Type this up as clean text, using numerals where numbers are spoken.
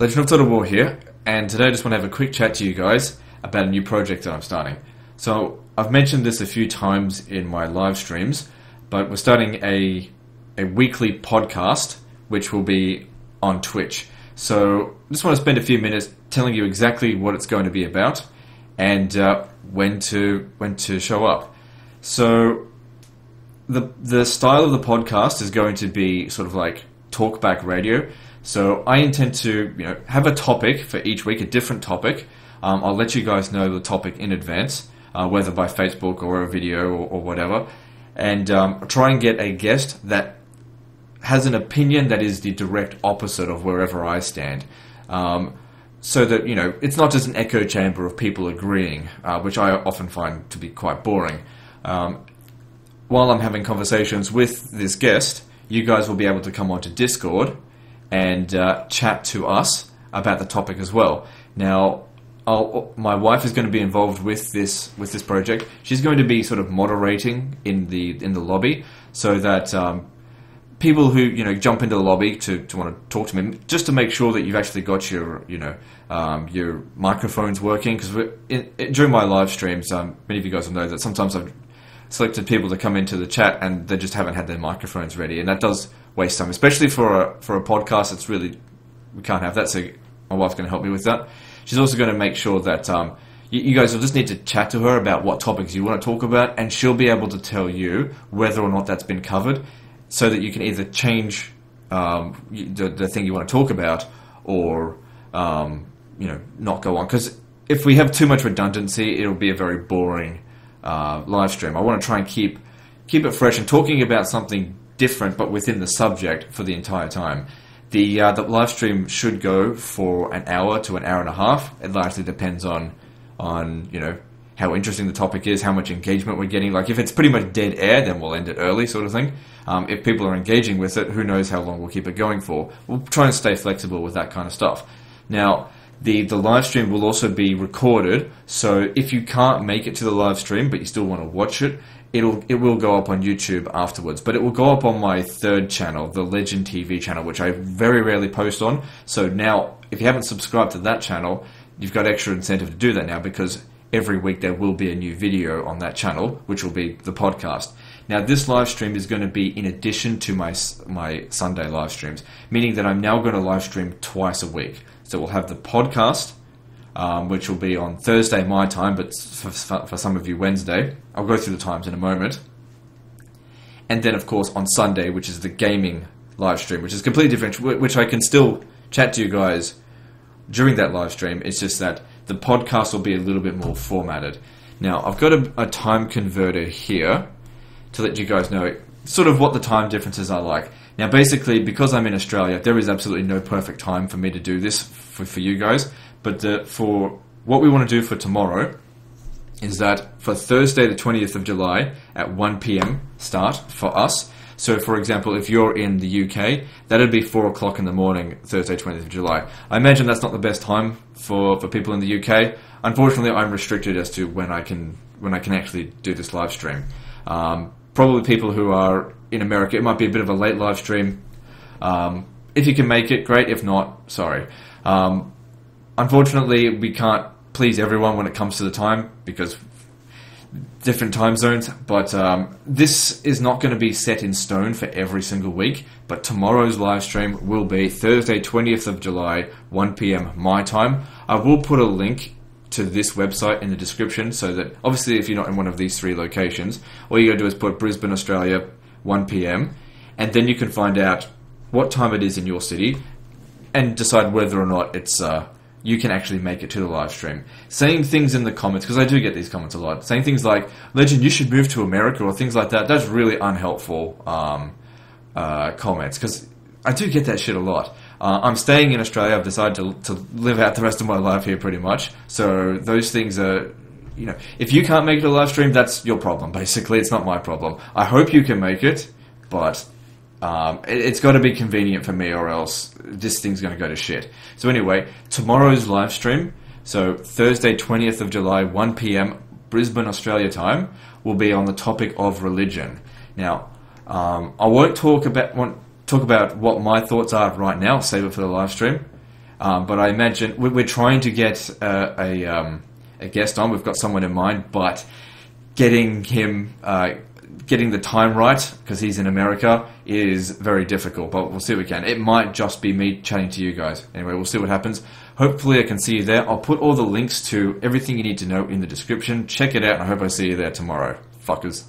Legend of Total War here, and today I just want to have a quick chat to you guys about a new project that I'm starting. So, I've mentioned this a few times in my live streams, but we're starting a weekly podcast, which will be on Twitch. So, I just want to spend a few minutes telling you exactly what it's going to be about, and when to show up. So, the style of the podcast is going to be sort of like talkback radio. So I intend to, have a topic for each week, a different topic. I'll let you guys know the topic in advance, whether by Facebook or a video or whatever, and try and get a guest that has an opinion that is the direct opposite of wherever I stand, so that it's not just an echo chamber of people agreeing, which I often find to be quite boring. While I'm having conversations with this guest, you guys will be able to come onto Discord and chat to us about the topic as well. Now, my wife is going to be involved with this project. She's going to be sort of moderating in the lobby, so that people who jump into the lobby to want to talk to me, just to make sure that you've actually got your microphones working. Because during my live streams, many of you guys will know that sometimes I've selected people to come into the chat and they just haven't had their microphones ready, and that does waste time, especially for a podcast. It's really, we can't have that, so my wife's going to help me with that. She's also going to make sure that you guys will just need to chat to her about what topics you want to talk about, and she'll be able to tell you whether or not that's been covered, so that you can either change the thing you want to talk about, or not go on. Because if we have too much redundancy, it'll be a very boring live stream. I want to try and keep it fresh and talking about something different, but within the subject for the entire time. The live stream should go for an hour to an hour and a half. It largely depends on how interesting the topic is, how much engagement we're getting. Like, if it's pretty much dead air, then we'll end it early, sort of thing. If people are engaging with it, who knows how long we'll keep it going for. We'll try and stay flexible with that kind of stuff. Now, the live stream will also be recorded, so if you can't make it to the live stream but you still want to watch it, it will go up on YouTube afterwards. But it will go up on my third channel, the Legend TV channel, which I very rarely post on. So now, if you haven't subscribed to that channel, you've got extra incentive to do that now, because every week there will be a new video on that channel, which will be the podcast. Now, this live stream is going to be in addition to my Sunday live streams, meaning that I'm now going to live stream twice a week. So we'll have the podcast, which will be on Thursday my time, but for some of you Wednesday. I'll go through the times in a moment. And then, of course, on Sunday, which is the gaming live stream, which is completely different, which I can still chat to you guys during that live stream. It's just that the podcast will be a little bit more formatted. Now, I've got a time converter here to let you guys know sort of what the time differences are like. Now, basically, because I'm in Australia, there is absolutely no perfect time for me to do this for you guys. But for what we want to do for tomorrow is that for Thursday the 20th of July at 1 p.m. start for us. So, for example, if you're in the UK, that'd be 4 o'clock in the morning, Thursday 20th of July. I imagine that's not the best time for people in the UK. Unfortunately, I'm restricted as to when I can actually do this live stream. Probably people who are in America, it might be a bit of a late live stream. If you can make it, great. If not, sorry. Unfortunately, we can't please everyone when it comes to the time, because different time zones, but this is not going to be set in stone for every single week. But tomorrow's live stream will be Thursday 20th of July, 1 p.m. my time. I will put a link to this website in the description, so that obviously if you're not in one of these three locations, all you got to do is put Brisbane, Australia, 1 p.m. and then you can find out what time it is in your city and decide whether or not it's you can actually make it to the live stream. Saying things in the comments, because I do get these comments a lot, saying things like, Legend, you should move to America, or things like that. That's really unhelpful comments, because I do get that shit a lot. I'm staying in Australia. I've decided to live out the rest of my life here pretty much. So those things are, if you can't make it a live stream, that's your problem, basically. It's not my problem. I hope you can make it, but it's got to be convenient for me, or else this thing's going to go to shit. So anyway, tomorrow's live stream, so Thursday 20th of July, 1 p.m. Brisbane, Australia time, will be on the topic of religion. Now, I won't talk about what my thoughts are right now. I'll save it for the live stream. But I imagine we're trying to get a guest on. We've got someone in mind, but getting him getting the time right, because he's in America, is very difficult. But we'll see what we can. It might just be me chatting to you guys. Anyway, we'll see what happens. Hopefully I can see you there. I'll put all the links to everything you need to know in the description. Check it out, and I hope I see you there tomorrow. Fuckers.